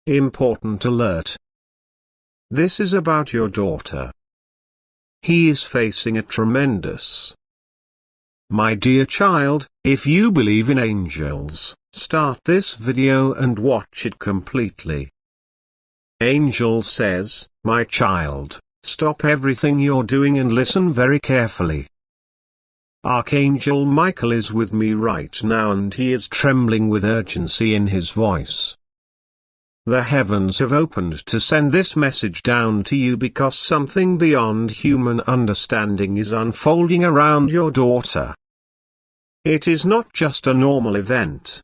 Important alert. This is about your daughter. He is facing a tremendous. My dear child, if you believe in angels, start this video and watch it completely. Angel says, my child, stop everything you're doing and listen very carefully. Archangel Michael is with me right now and he is trembling with urgency in his voice. The heavens have opened to send this message down to you because something beyond human understanding is unfolding around your daughter. It is not just a normal event.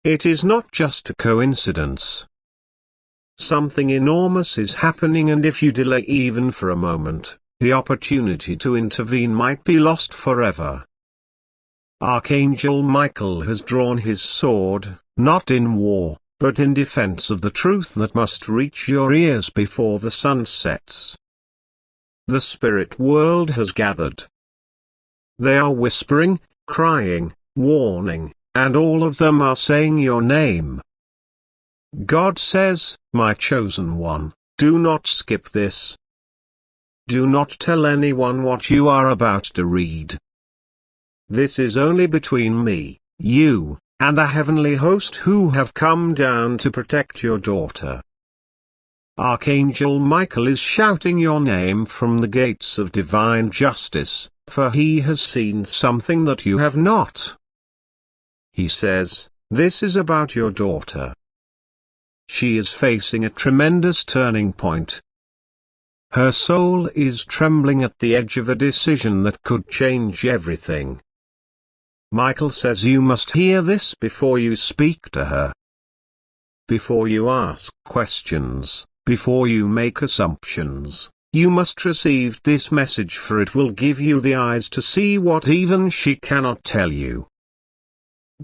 It is not just a coincidence. Something enormous is happening, and if you delay even for a moment, the opportunity to intervene might be lost forever. Archangel Michael has drawn his sword, not in war, but in defense of the truth that must reach your ears before the sun sets. The spirit world has gathered. They are whispering, crying, warning, and all of them are saying your name. God says, my chosen one, do not skip this. Do not tell anyone what you are about to read. This is only between me, you, and the heavenly host who have come down to protect your daughter. Archangel Michael is shouting your name from the gates of divine justice, for he has seen something that you have not. He says, this is about your daughter. She is facing a tremendous turning point. Her soul is trembling at the edge of a decision that could change everything. Michael says you must hear this before you speak to her. Before you ask questions, before you make assumptions, you must receive this message, for it will give you the eyes to see what even she cannot tell you.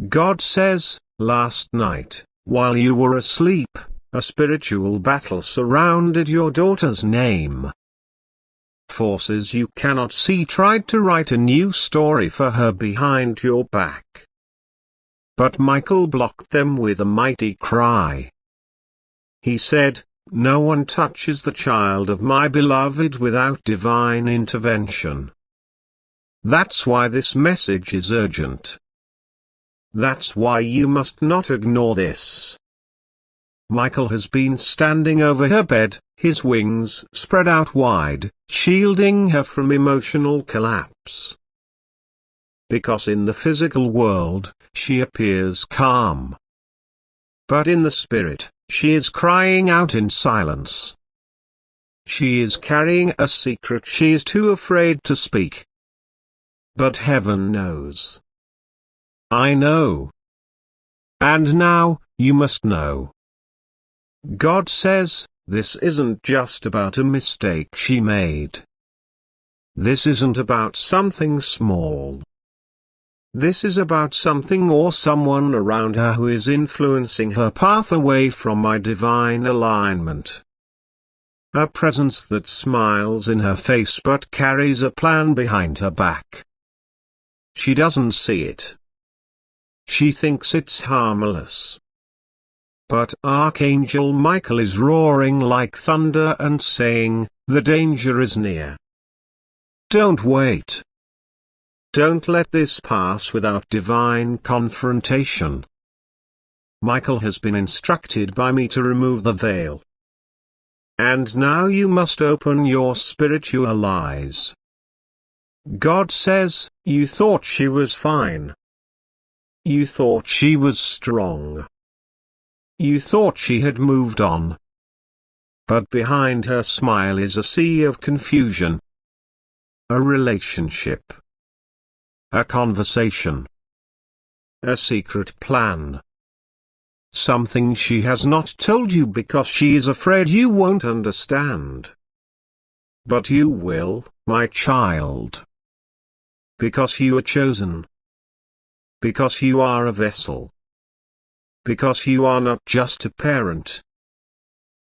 God says, last night, while you were asleep, a spiritual battle surrounded your daughter's name. Forces you cannot see tried to write a new story for her behind your back. But Michael blocked them with a mighty cry. He said, no one touches the child of my beloved without divine intervention. That's why this message is urgent. That's why you must not ignore this. Michael has been standing over her bed, his wings spread out wide, shielding her from emotional collapse. Because in the physical world, she appears calm. But in the spirit, she is crying out in silence. She is carrying a secret she is too afraid to speak. But heaven knows. I know. And now, you must know. God says, this isn't just about a mistake she made. This isn't about something small. This is about something or someone around her who is influencing her path away from my divine alignment. A presence that smiles in her face but carries a plan behind her back. She doesn't see it. She thinks it's harmless. But Archangel Michael is roaring like thunder and saying, the danger is near. Don't wait. Don't let this pass without divine confrontation. Michael has been instructed by me to remove the veil. And now you must open your spiritual eyes. God says, you thought she was fine. You thought she was strong. You thought she had moved on. But behind her smile is a sea of confusion. A relationship. A conversation. A secret plan. Something she has not told you because she is afraid you won't understand. But you will, my child. Because you are chosen. Because you are a vessel. Because you are not just a parent.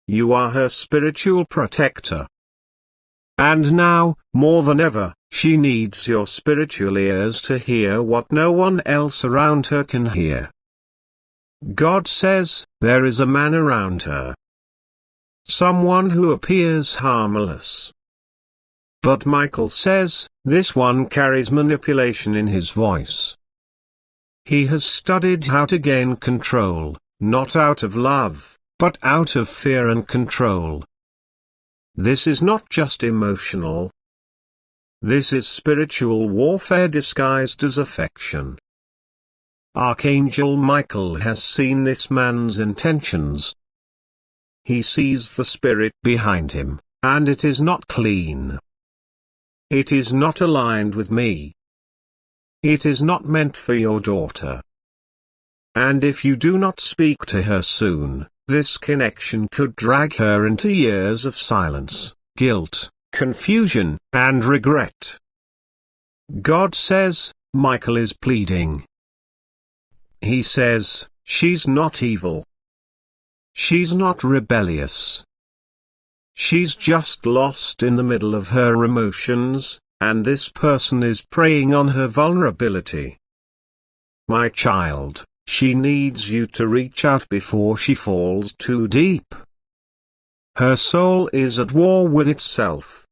You are her spiritual protector. And now, more than ever, she needs your spiritual ears to hear what no one else around her can hear. God says, there is a man around her. Someone who appears harmless. But Michael says, this one carries manipulation in his voice. He has studied how to gain control, not out of love, but out of fear and control. This is not just emotional. This is spiritual warfare disguised as affection. Archangel Michael has seen this man's intentions. He sees the spirit behind him, and it is not clean. It is not aligned with me. It is not meant for your daughter. And if you do not speak to her soon, this connection could drag her into years of silence, guilt, confusion, and regret. God says, Michael is pleading. He says, she's not evil. She's not rebellious. She's just lost in the middle of her emotions, and this person is preying on her vulnerability. My child, she needs you to reach out before she falls too deep. Her soul is at war with itself.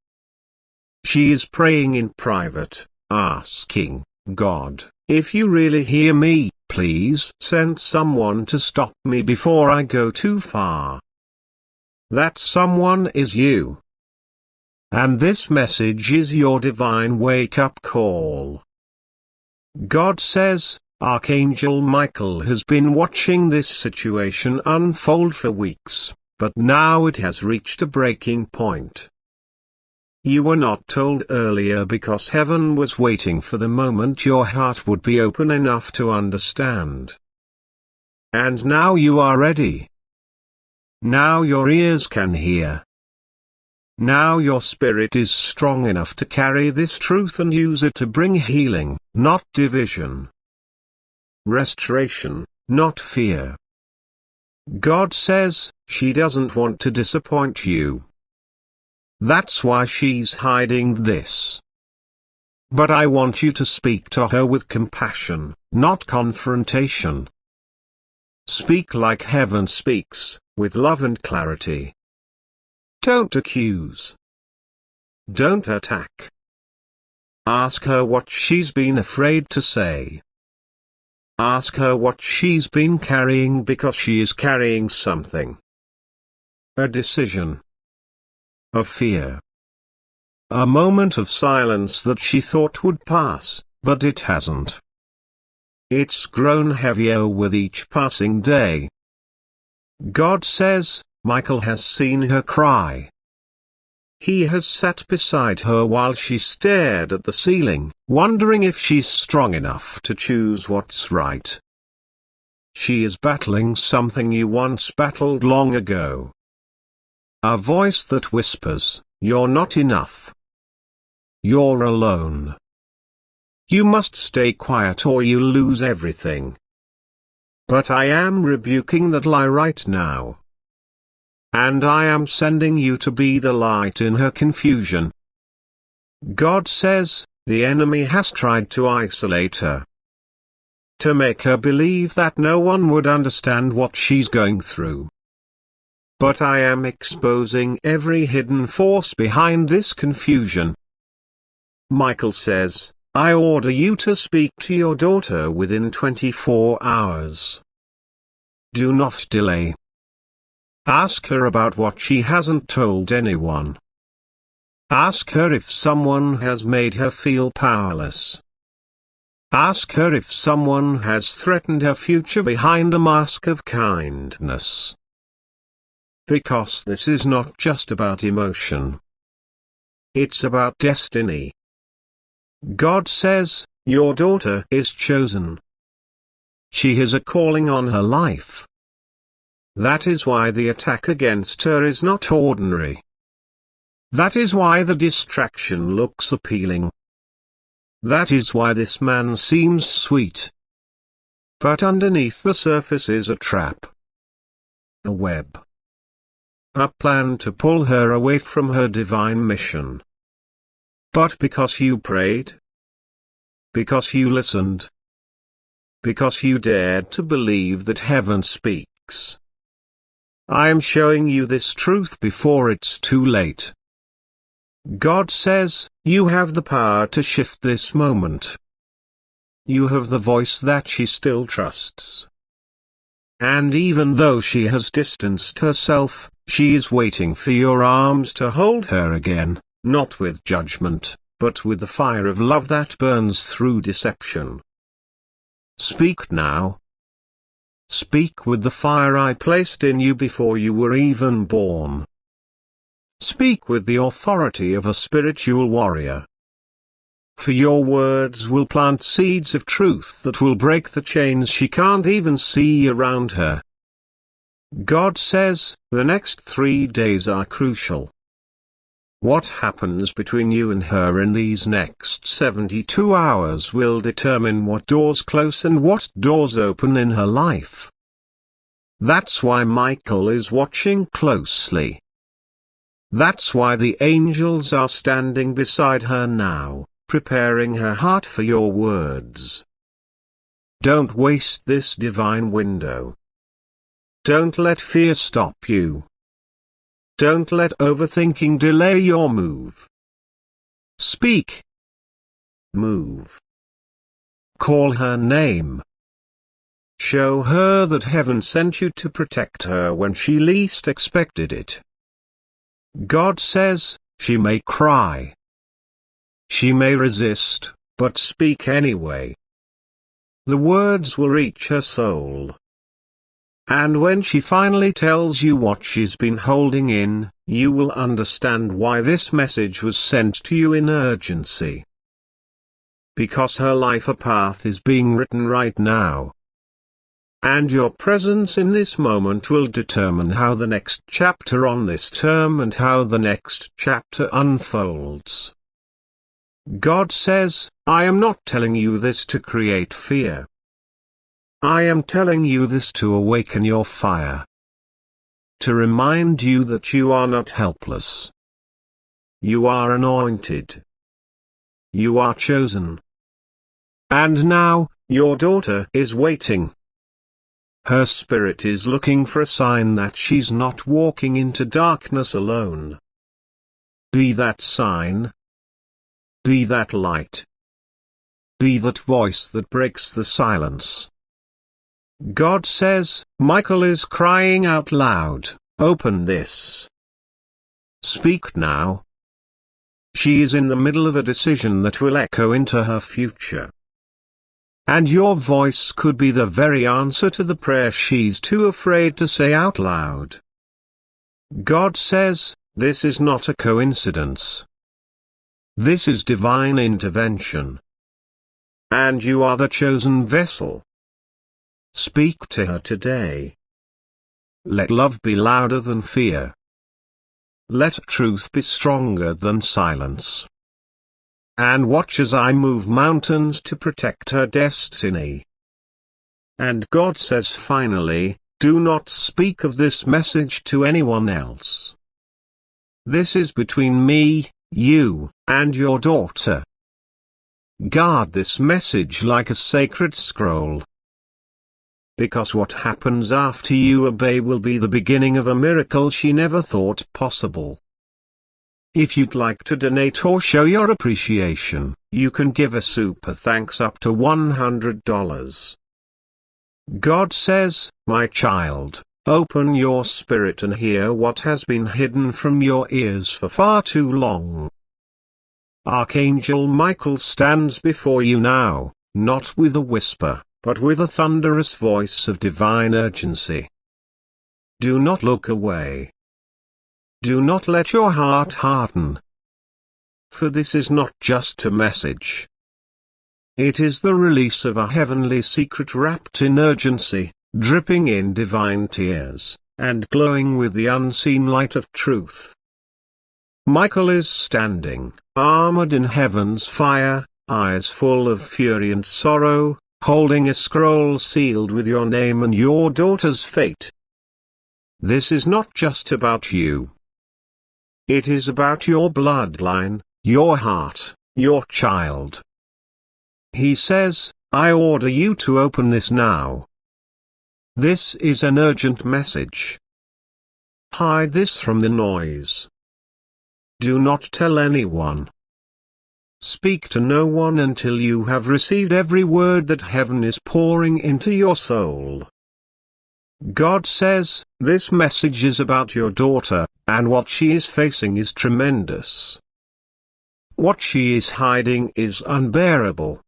She is praying in private, asking, God, if you really hear me, please send someone to stop me before I go too far. That someone is you. And this message is your divine wake-up call. God says, Archangel Michael has been watching this situation unfold for weeks, but now it has reached a breaking point. You were not told earlier because heaven was waiting for the moment your heart would be open enough to understand. And now you are ready. Now your ears can hear. Now your spirit is strong enough to carry this truth and use it to bring healing, not division. Restoration, not fear. God says, she doesn't want to disappoint you. That's why she's hiding this. But I want you to speak to her with compassion, not confrontation. Speak like heaven speaks, with love and clarity. Don't accuse. Don't attack. Ask her what she's been afraid to say. Ask her what she's been carrying because she is carrying something. A decision. A fear. A moment of silence that she thought would pass, but it hasn't. It's grown heavier with each passing day. God says, Michael has seen her cry. He has sat beside her while she stared at the ceiling, wondering if she's strong enough to choose what's right. She is battling something you once battled long ago. A voice that whispers, you're not enough. You're alone. You must stay quiet or you'll lose everything. But I am rebuking that lie right now. And I am sending you to be the light in her confusion. God says, the enemy has tried to isolate her. To make her believe that no one would understand what she's going through. But I am exposing every hidden force behind this confusion. Michael says, I order you to speak to your daughter within 24 hours. Do not delay. Ask her about what she hasn't told anyone. Ask her if someone has made her feel powerless. Ask her if someone has threatened her future behind a mask of kindness. Because this is not just about emotion. It's about destiny. God says, your daughter is chosen. She has a calling on her life. That is why the attack against her is not ordinary. That is why the distraction looks appealing. That is why this man seems sweet. But underneath the surface is a trap. A web. A plan to pull her away from her divine mission. But because you prayed, because you listened, because you dared to believe that heaven speaks. I am showing you this truth before it's too late. God says, you have the power to shift this moment. You have the voice that she still trusts. And even though she has distanced herself, she is waiting for your arms to hold her again, not with judgment, but with the fire of love that burns through deception. Speak now. Speak with the fire I placed in you before you were even born. Speak with the authority of a spiritual warrior. For your words will plant seeds of truth that will break the chains she can't even see around her. God says, the next 3 days are crucial. What happens between you and her in these next 72 hours will determine what doors close and what doors open in her life. That's why Michael is watching closely. That's why the angels are standing beside her now, preparing her heart for your words. Don't waste this divine window. Don't let fear stop you. Don't let overthinking delay your move. Speak. Move. Call her name. Show her that heaven sent you to protect her when she least expected it. God says, she may cry. She may resist, but speak anyway. The words will reach her soul. And when she finally tells you what she's been holding in, you will understand why this message was sent to you in urgency. Because her life path is being written right now. And your presence in this moment will determine how the next chapter on this term and how the next chapter unfolds. God says, I am not telling you this to create fear. I am telling you this to awaken your fire. To remind you that you are not helpless. You are anointed. You are chosen. And now, your daughter is waiting. Her spirit is looking for a sign that she's not walking into darkness alone. Be that sign. Be that light. Be that voice that breaks the silence. God says, Michael is crying out loud, open this. Speak now. She is in the middle of a decision that will echo into her future. And your voice could be the very answer to the prayer she's too afraid to say out loud. God says, this is not a coincidence. This is divine intervention. And you are the chosen vessel. Speak to her today. Let love be louder than fear. Let truth be stronger than silence. And watch as I move mountains to protect her destiny. And God says finally, do not speak of this message to anyone else. This is between me, you, and your daughter. Guard this message like a sacred scroll. Because what happens after you obey will be the beginning of a miracle she never thought possible. If you'd like to donate or show your appreciation, you can give a super thanks up to $100. God says, my child, open your spirit and hear what has been hidden from your ears for far too long. Archangel Michael stands before you now, not with a whisper, but with a thunderous voice of divine urgency. Do not look away. Do not let your heart harden. For this is not just a message. It is the release of a heavenly secret wrapped in urgency, dripping in divine tears, and glowing with the unseen light of truth. Michael is standing, armored in heaven's fire, eyes full of fury and sorrow, holding a scroll sealed with your name and your daughter's fate. This is not just about you. It is about your bloodline, your heart, your child. He says, I order you to open this now. This is an urgent message. Hide this from the noise. Do not tell anyone. Speak to no one until you have received every word that heaven is pouring into your soul. God says, this message is about your daughter, and what she is facing is tremendous. What she is hiding is unbearable.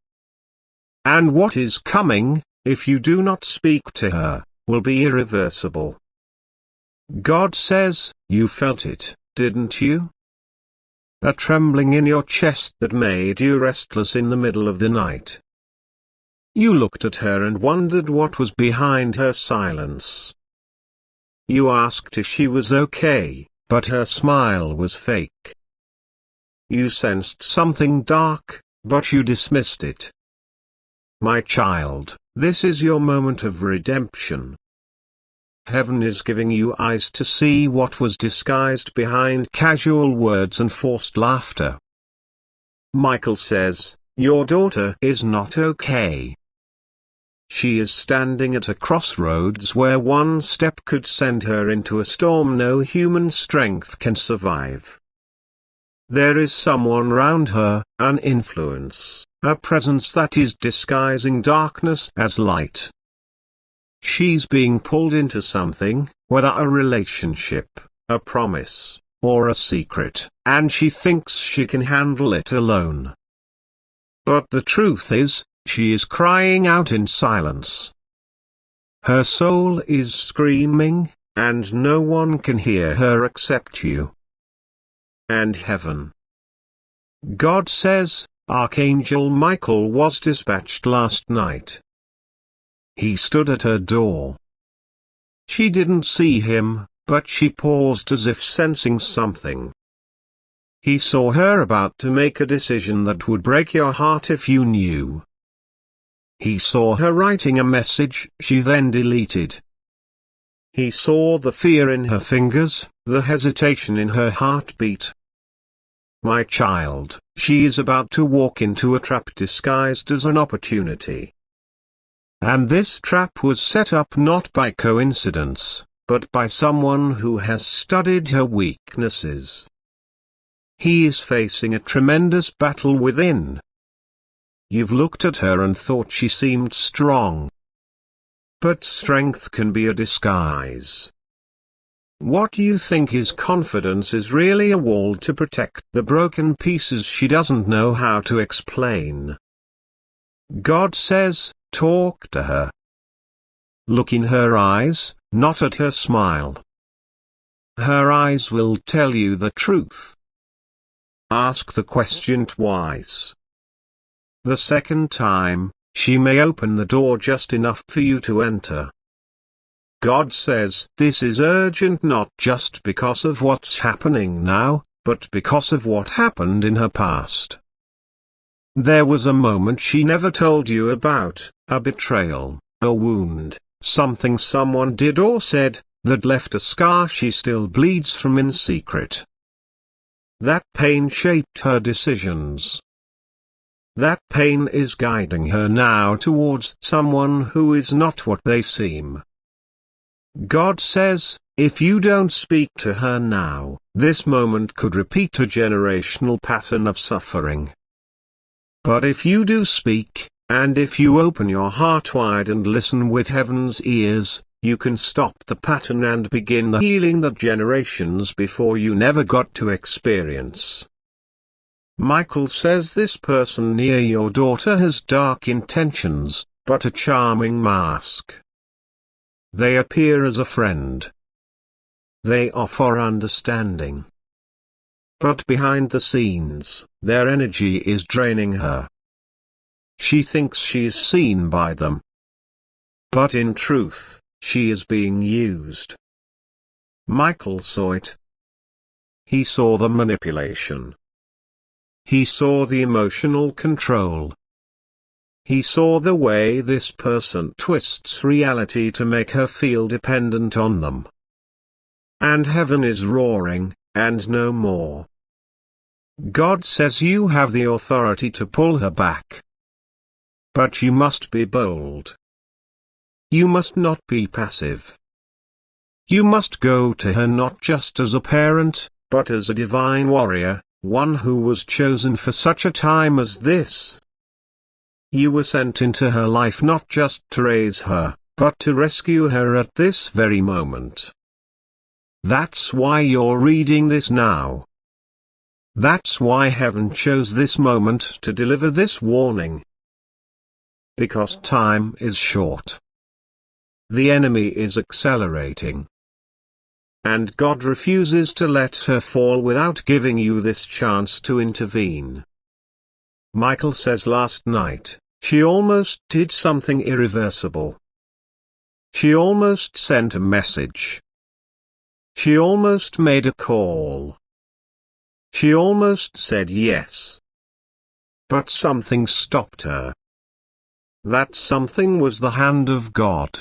And what is coming, if you do not speak to her, will be irreversible. God says, you felt it, didn't you? A trembling in your chest that made you restless in the middle of the night. You looked at her and wondered what was behind her silence. You asked if she was okay, but her smile was fake. You sensed something dark, but you dismissed it. My child, this is your moment of redemption. Heaven is giving you eyes to see what was disguised behind casual words and forced laughter. Michael says, your daughter is not okay. She is standing at a crossroads where one step could send her into a storm no human strength can survive. There is someone round her, an influence, a presence that is disguising darkness as light. She's being pulled into something, whether a relationship, a promise, or a secret, and she thinks she can handle it alone. But the truth is, she is crying out in silence. Her soul is screaming, and no one can hear her except you. And heaven. God says, Archangel Michael was dispatched last night. He stood at her door. She didn't see him, but she paused as if sensing something. He saw her about to make a decision that would break your heart if you knew. He saw her writing a message she then deleted. He saw the fear in her fingers, the hesitation in her heartbeat. My child, she is about to walk into a trap disguised as an opportunity. And this trap was set up not by coincidence, but by someone who has studied her weaknesses. He is facing a tremendous battle within. You've looked at her and thought she seemed strong. But strength can be a disguise. What you think is confidence is really a wall to protect the broken pieces she doesn't know how to explain. God says, talk to her. Look in her eyes, not at her smile. Her eyes will tell you the truth. Ask the question twice. The second time, she may open the door just enough for you to enter. God says this is urgent not just because of what's happening now, but because of what happened in her past. There was a moment she never told you about, a betrayal, a wound, something someone did or said, that left a scar she still bleeds from in secret. That pain shaped her decisions. That pain is guiding her now towards someone who is not what they seem. God says, if you don't speak to her now, this moment could repeat a generational pattern of suffering. But if you do speak, and if you open your heart wide and listen with heaven's ears, you can stop the pattern and begin the healing that generations before you never got to experience. Michael says this person near your daughter has dark intentions, but a charming mask. They appear as a friend. They offer understanding. But behind the scenes, their energy is draining her. She thinks she is seen by them. But in truth, she is being used. Michael saw it. He saw the manipulation. He saw the emotional control. He saw the way this person twists reality to make her feel dependent on them. And heaven is roaring, and no more. God says you have the authority to pull her back. But you must be bold. You must not be passive. You must go to her not just as a parent, but as a divine warrior, one who was chosen for such a time as this. You were sent into her life not just to raise her, but to rescue her at this very moment. That's why you're reading this now. That's why heaven chose this moment to deliver this warning. Because time is short. The enemy is accelerating. And God refuses to let her fall without giving you this chance to intervene. Michael says last night, she almost did something irreversible. She almost sent a message. She almost made a call. She almost said yes. But something stopped her. That something was the hand of God.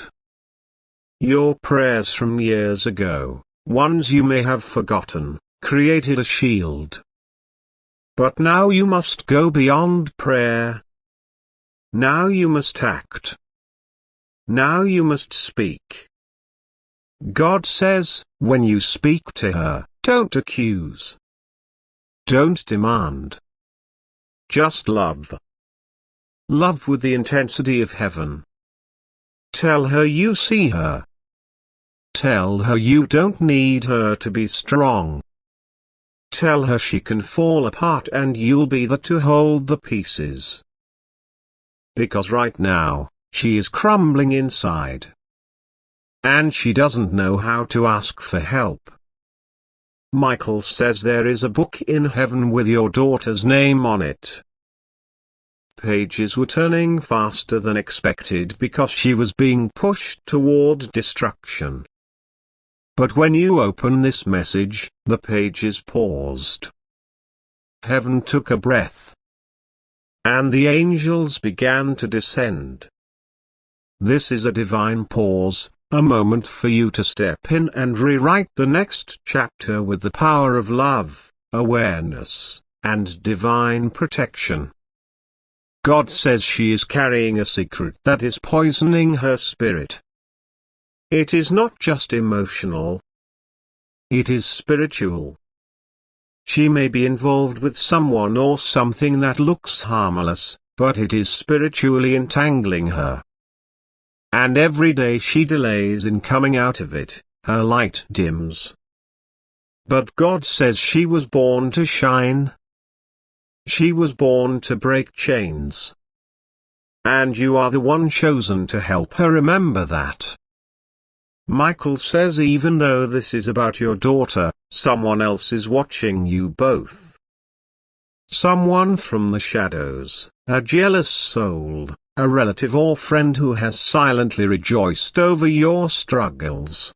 Your prayers from years ago, ones you may have forgotten, created a shield. But now you must go beyond prayer. Now you must act. Now you must speak. God says, when you speak to her, don't accuse. Don't demand. Just love. Love with the intensity of heaven. Tell her you see her. Tell her you don't need her to be strong. Tell her she can fall apart and you'll be there to hold the pieces. Because right now, she is crumbling inside. And she doesn't know how to ask for help. Michael says there is a book in heaven with your daughter's name on it. Pages were turning faster than expected because she was being pushed toward destruction. But when you open this message, the pages paused. Heaven took a breath. And the angels began to descend. This is a divine pause, a moment for you to step in and rewrite the next chapter with the power of love, awareness, and divine protection. God says she is carrying a secret that is poisoning her spirit. It is not just emotional. It is spiritual. She may be involved with someone or something that looks harmless, but it is spiritually entangling her. And every day she delays in coming out of it, her light dims. But God says she was born to shine. She was born to break chains. And you are the one chosen to help her remember that. Michael says even though this is about your daughter, someone else is watching you both. Someone from the shadows, a jealous soul, a relative or friend who has silently rejoiced over your struggles.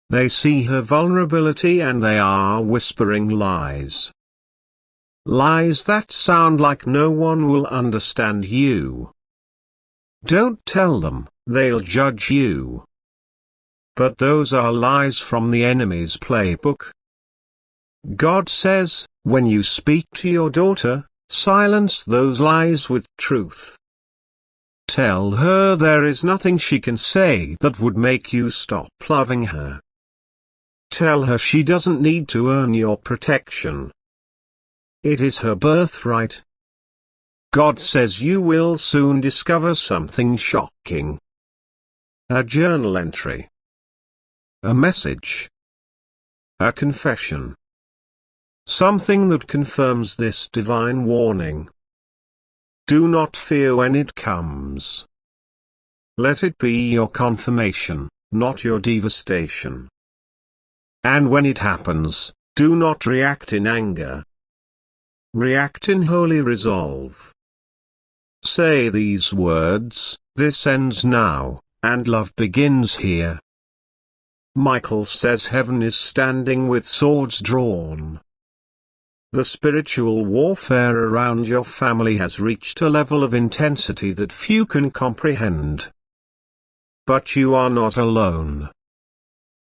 They see her vulnerability and they are whispering lies. Lies that sound like no one will understand you. Don't tell them, they'll judge you. But those are lies from the enemy's playbook. God says, when you speak to your daughter, silence those lies with truth. Tell her there is nothing she can say that would make you stop loving her. Tell her she doesn't need to earn your protection. It is her birthright. God says you will soon discover something shocking. A journal entry. A message. A confession. Something that confirms this divine warning. Do not fear when it comes. Let it be your confirmation, not your devastation. And when it happens, do not react in anger. React in holy resolve. Say these words, this ends now, and love begins here. Michael says heaven is standing with swords drawn. The spiritual warfare around your family has reached a level of intensity that few can comprehend. But you are not alone.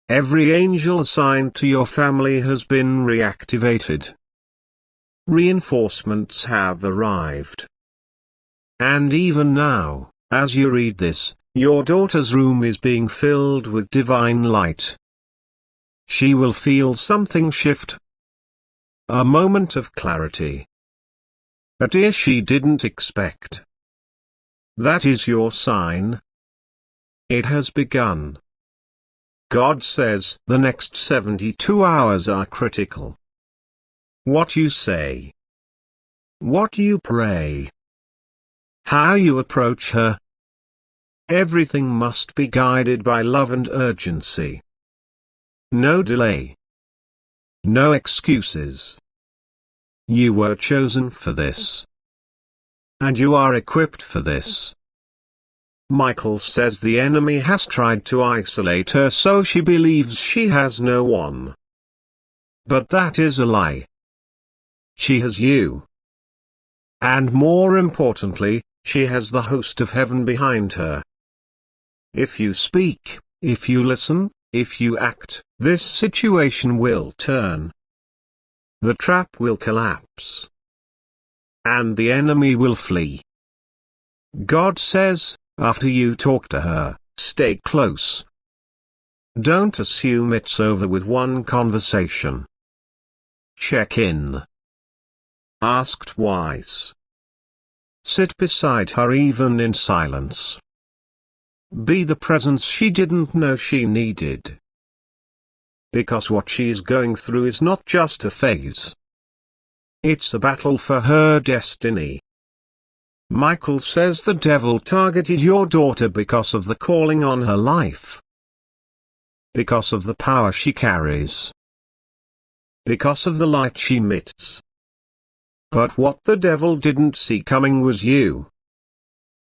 Every angel assigned to your family has been reactivated. Reinforcements have arrived. And even now, as you read this, your daughter's room is being filled with divine light. She will feel something shift. A moment of clarity. A tear she didn't expect. That is your sign. It has begun. God says the next 72 hours are critical. What you say, what you pray, how you approach her, everything must be guided by love and urgency. No delay. No excuses. You were chosen for this. And you are equipped for this. Michael says the enemy has tried to isolate her so she believes she has no one. But that is a lie. She has you. And more importantly, she has the host of heaven behind her. If you speak, if you listen, if you act, this situation will turn. The trap will collapse. And the enemy will flee. God says, after you talk to her, stay close. Don't assume it's over with one conversation. Check in. Ask twice. Sit beside her even in silence. Be the presence she didn't know she needed. Because what she is going through is not just a phase. It's a battle for her destiny. Michael says the devil targeted your daughter because of the calling on her life. Because of the power she carries. Because of the light she emits. But what the devil didn't see coming was you.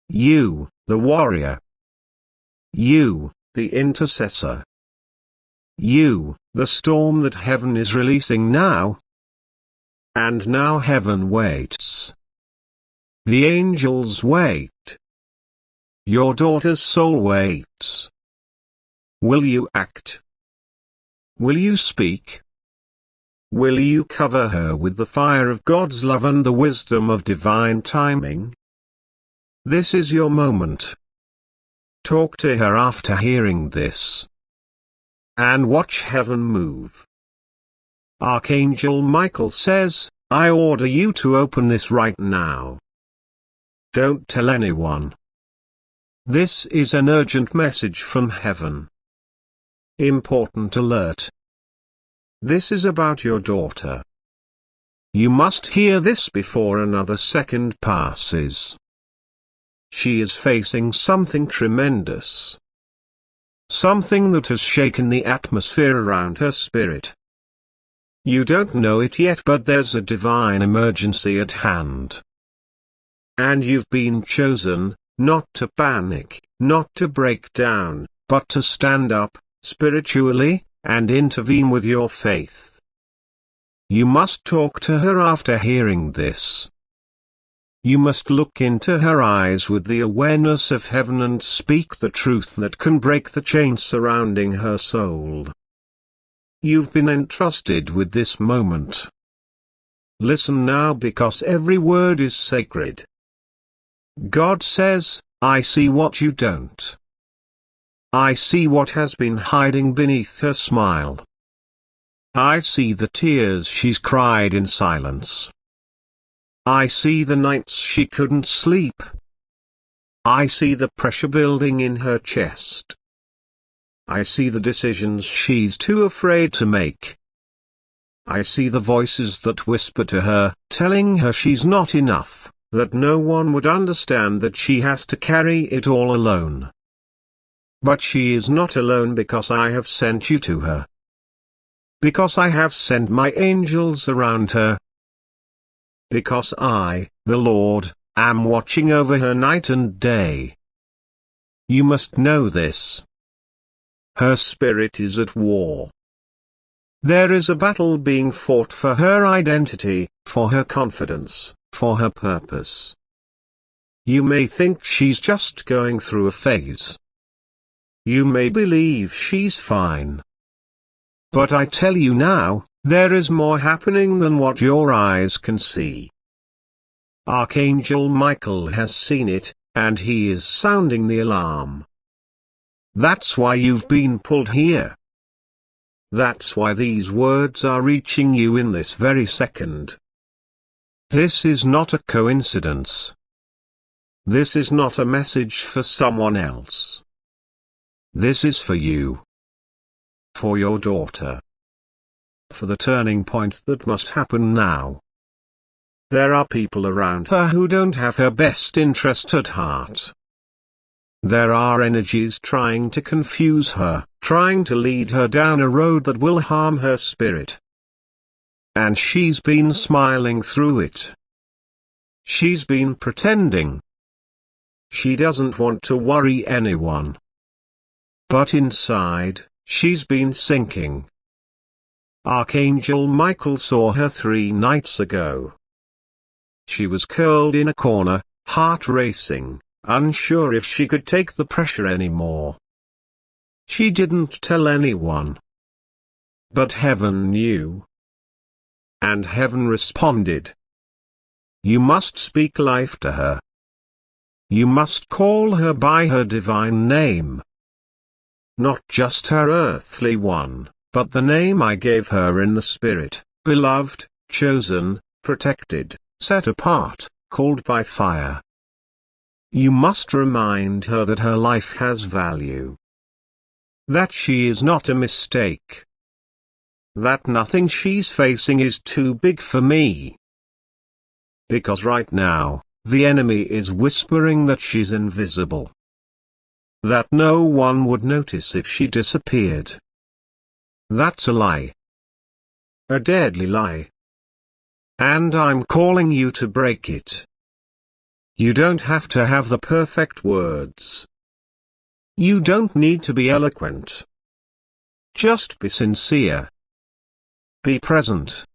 You, the warrior. You, the intercessor. You, the storm that heaven is releasing now. And now heaven waits. The angels wait. Your daughter's soul waits. Will you act? Will you speak? Will you cover her with the fire of God's love and the wisdom of divine timing? This is your moment. Talk to her after hearing this. And watch heaven move. Archangel Michael says, I order you to open this right now. Don't tell anyone. This is an urgent message from heaven. Important alert. This is about your daughter. You must hear this before another second passes. She is facing something tremendous. Something that has shaken the atmosphere around her spirit. You don't know it yet, but there's a divine emergency at hand. And you've been chosen, not to panic, not to break down, but to stand up, spiritually, and intervene with your faith. You must talk to her after hearing this. You must look into her eyes with the awareness of heaven and speak the truth that can break the chains surrounding her soul. You've been entrusted with this moment. Listen now, because every word is sacred. God says, I see what you don't. I see what has been hiding beneath her smile. I see the tears she's cried in silence. I see the nights she couldn't sleep. I see the pressure building in her chest. I see the decisions she's too afraid to make. I see the voices that whisper to her, telling her she's not enough, that no one would understand, that she has to carry it all alone. But she is not alone, because I have sent you to her. Because I have sent my angels around her. Because I, the Lord, am watching over her night and day. You must know this. Her spirit is at war. There is a battle being fought for her identity, for her confidence, for her purpose. You may think she's just going through a phase. You may believe she's fine. But I tell you now, there is more happening than what your eyes can see. Archangel Michael has seen it, and he is sounding the alarm. That's why you've been pulled here. That's why these words are reaching you in this very second. This is not a coincidence. This is not a message for someone else. This is for you. For your daughter. For the turning point that must happen now. There are people around her who don't have her best interest at heart. There are energies trying to confuse her, trying to lead her down a road that will harm her spirit. And she's been smiling through it. She's been pretending. She doesn't want to worry anyone. But inside, she's been sinking. Archangel Michael saw her 3 nights ago. She was curled in a corner, heart racing, unsure if she could take the pressure anymore. She didn't tell anyone. But heaven knew. And heaven responded. You must speak life to her. You must call her by her divine name. Not just her earthly one, but the name I gave her in the spirit, beloved, chosen, protected, set apart, called by fire. You must remind her that her life has value. That she is not a mistake. That nothing she's facing is too big for me. Because right now, the enemy is whispering that she's invisible. That no one would notice if she disappeared. That's a lie. A deadly lie. And I'm calling you to break it. You don't have to have the perfect words. You don't need to be eloquent. Just be sincere. Be present.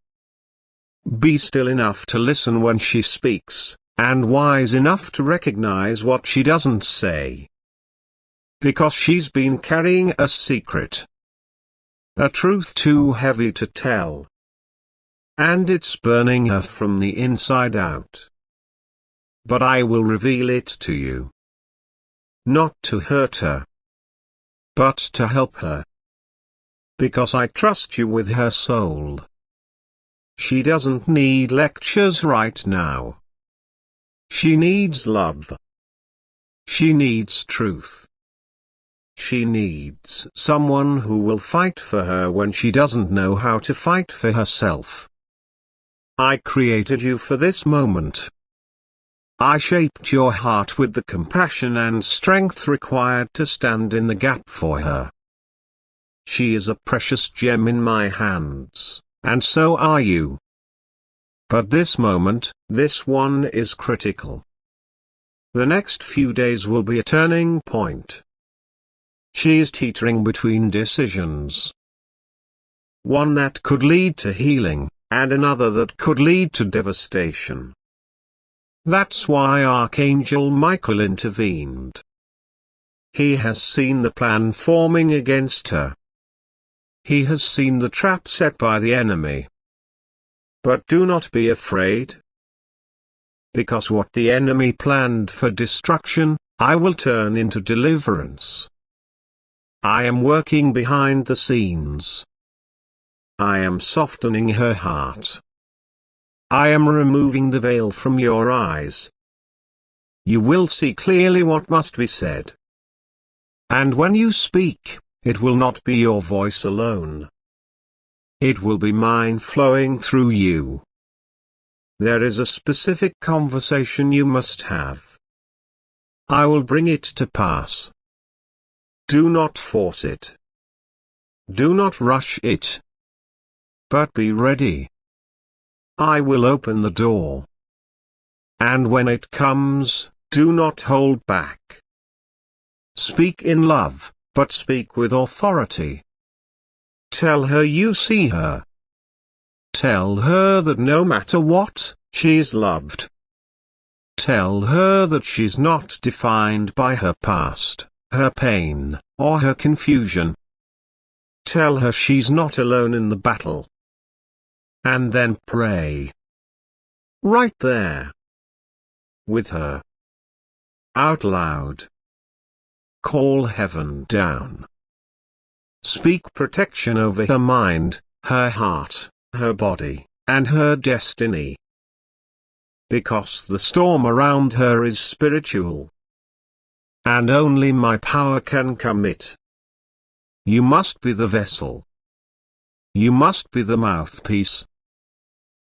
Be still enough to listen when she speaks, and wise enough to recognize what she doesn't say. Because she's been carrying a secret. A truth too heavy to tell. And it's burning her from the inside out. But I will reveal it to you. Not to hurt her. But to help her. Because I trust you with her soul. She doesn't need lectures right now. She needs love. She needs truth. She needs someone who will fight for her when she doesn't know how to fight for herself. I created you for this moment. I shaped your heart with the compassion and strength required to stand in the gap for her. She is a precious gem in my hands, and so are you. But this moment, this one is critical. The next few days will be a turning point. She is teetering between decisions. One that could lead to healing, and another that could lead to devastation. That's why Archangel Michael intervened. He has seen the plan forming against her. He has seen the trap set by the enemy. But do not be afraid. Because what the enemy planned for destruction, I will turn into deliverance. I am working behind the scenes. I am softening her heart. I am removing the veil from your eyes. You will see clearly what must be said. And when you speak, it will not be your voice alone. It will be mine flowing through you. There is a specific conversation you must have. I will bring it to pass. Do not force it. Do not rush it. But be ready. I will open the door. And when it comes, do not hold back. Speak in love, but speak with authority. Tell her you see her. Tell her that no matter what, she's loved. Tell her that she's not defined by her past, her pain, or her confusion. Tell her she's not alone in the battle. And then pray. Right there. with her. Out loud. Call heaven down. Speak protection over her mind, her heart, her body, and her destiny. Because the storm around her is spiritual. And only my power can calm it. You must be the vessel. You must be the mouthpiece.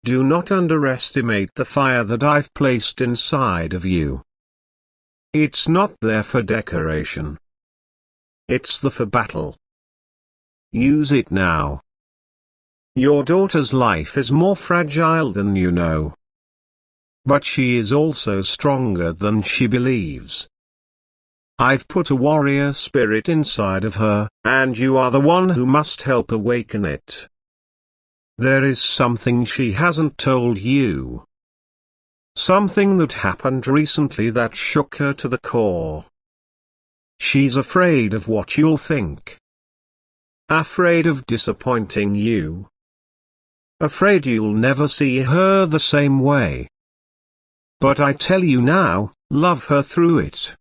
Do not underestimate the fire that I've placed inside of you. It's not there for decoration. It's there for battle. Use it now. Your daughter's life is more fragile than you know. But she is also stronger than she believes. I've put a warrior spirit inside of her, and you are the one who must help awaken it. There is something she hasn't told you. Something that happened recently that shook her to the core. She's afraid of what you'll think. Afraid of disappointing you. Afraid you'll never see her the same way. But I tell you now, love her through it.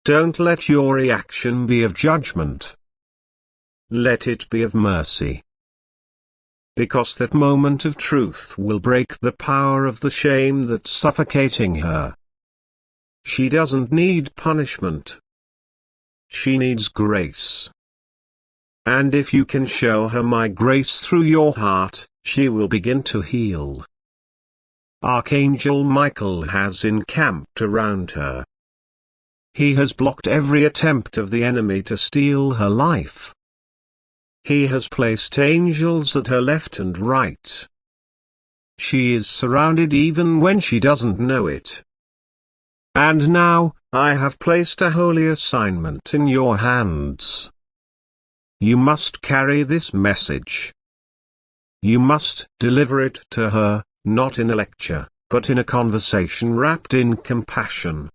Don't let your reaction be of judgment. Let it be of mercy. Because that moment of truth will break the power of the shame that's suffocating her. She doesn't need punishment. She needs grace. And if you can show her my grace through your heart, she will begin to heal. Archangel Michael has encamped around her. He has blocked every attempt of the enemy to steal her life. He has placed angels at her left and right. She is surrounded even when she doesn't know it. And now, I have placed a holy assignment in your hands. You must carry this message. You must deliver it to her, not in a lecture, but in a conversation wrapped in compassion.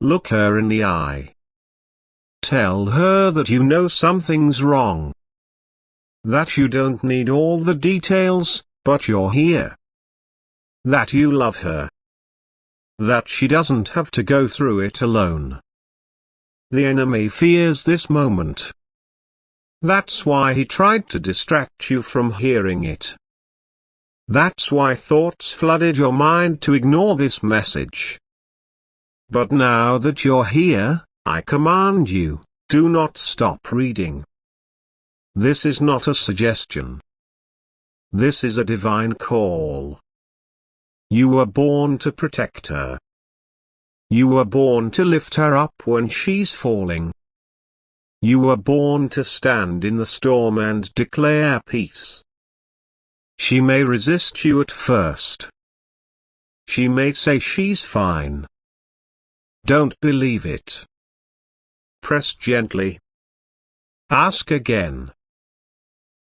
Look her in the eye. Tell her that you know something's wrong. That you don't need all the details, but you're here. That you love her. That she doesn't have to go through it alone. The enemy fears this moment. That's why he tried to distract you from hearing it. That's why thoughts flooded your mind to ignore this message. But now that you're here, I command you, do not stop reading. This is not a suggestion. This is a divine call. You were born to protect her. You were born to lift her up when she's falling. You were born to stand in the storm and declare peace. She may resist you at first. She may say she's fine. Don't believe it. Press gently. Ask again.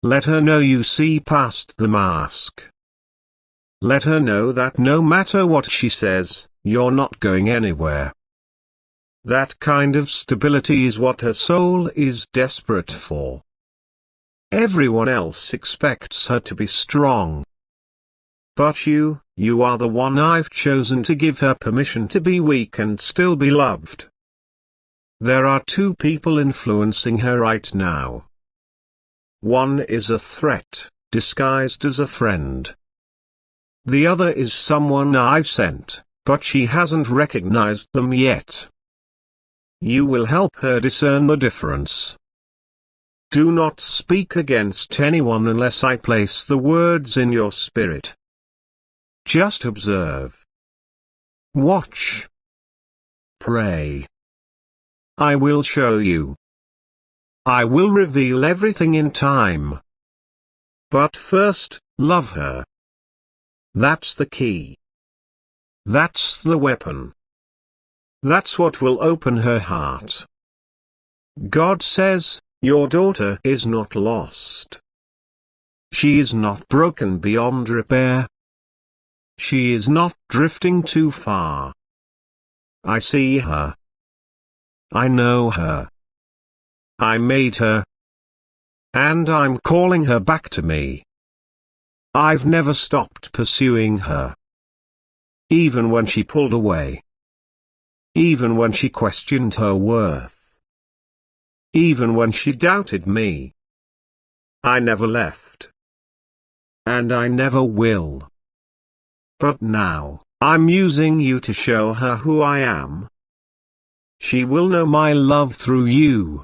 Let her know you see past the mask. Let her know that no matter what she says, you're not going anywhere. That kind of stability is what her soul is desperate for. Everyone else expects her to be strong. But you are the one I've chosen to give her permission to be weak and still be loved. There are two people influencing her right now. One is a threat, disguised as a friend. The other is someone I've sent, but she hasn't recognized them yet. You will help her discern the difference. Do not speak against anyone unless I place the words in your spirit. Just observe. Watch. Pray. I will show you. I will reveal everything in time. But first, love her. That's the key. That's the weapon. That's what will open her heart. God says, your daughter is not lost. She is not broken beyond repair. She is not drifting too far. I see her. I know her. I made her. And I'm calling her back to me. I've never stopped pursuing her. Even when she pulled away. Even when she questioned her worth. Even when she doubted me. I never left. And I never will. But now, I'm using you to show her who I am. She will know my love through you.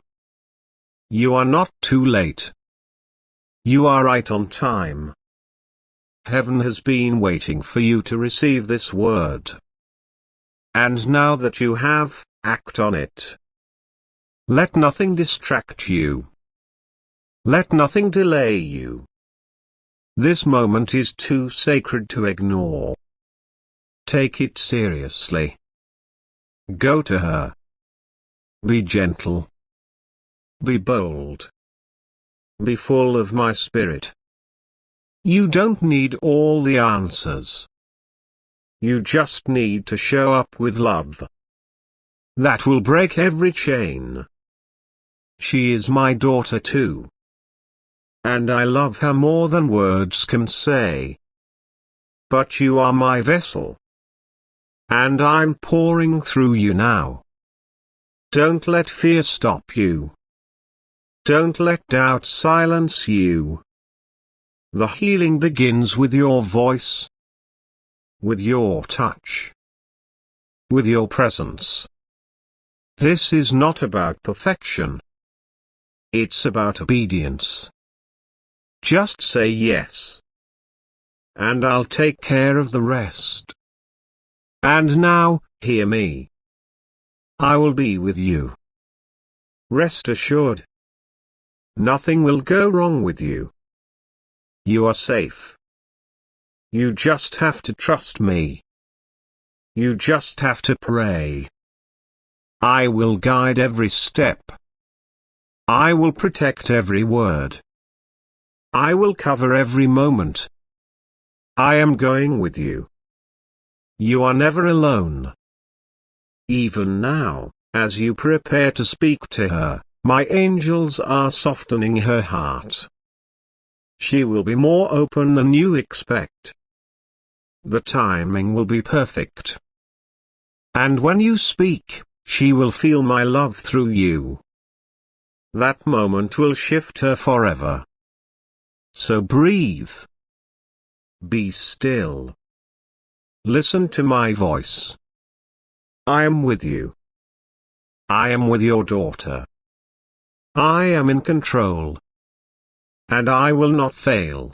You are not too late. You are right on time. Heaven has been waiting for you to receive this word. And now that you have, act on it. Let nothing distract you. Let nothing delay you. This moment is too sacred to ignore. Take it seriously. Go to her. Be gentle. Be bold. Be full of my spirit. You don't need all the answers. You just need to show up with love. That will break every chain. She is my daughter too. And I love her more than words can say. But you are my vessel. And I'm pouring through you now. Don't let fear stop you. Don't let doubt silence you. The healing begins with your voice. With your touch. With your presence. This is not about perfection. It's about obedience. Just say yes. And I'll take care of the rest. And now, hear me. I will be with you. Rest assured. Nothing will go wrong with you. You are safe. You just have to trust me. You just have to pray. I will guide every step. I will protect every word. I will cover every moment. I am going with you. You are never alone. Even now, as you prepare to speak to her, my angels are softening her heart. She will be more open than you expect. The timing will be perfect. And when you speak, she will feel my love through you. That moment will shift her forever. So breathe. Be still. Listen to my voice. I am with you. I am with your daughter. I am in control. And I will not fail.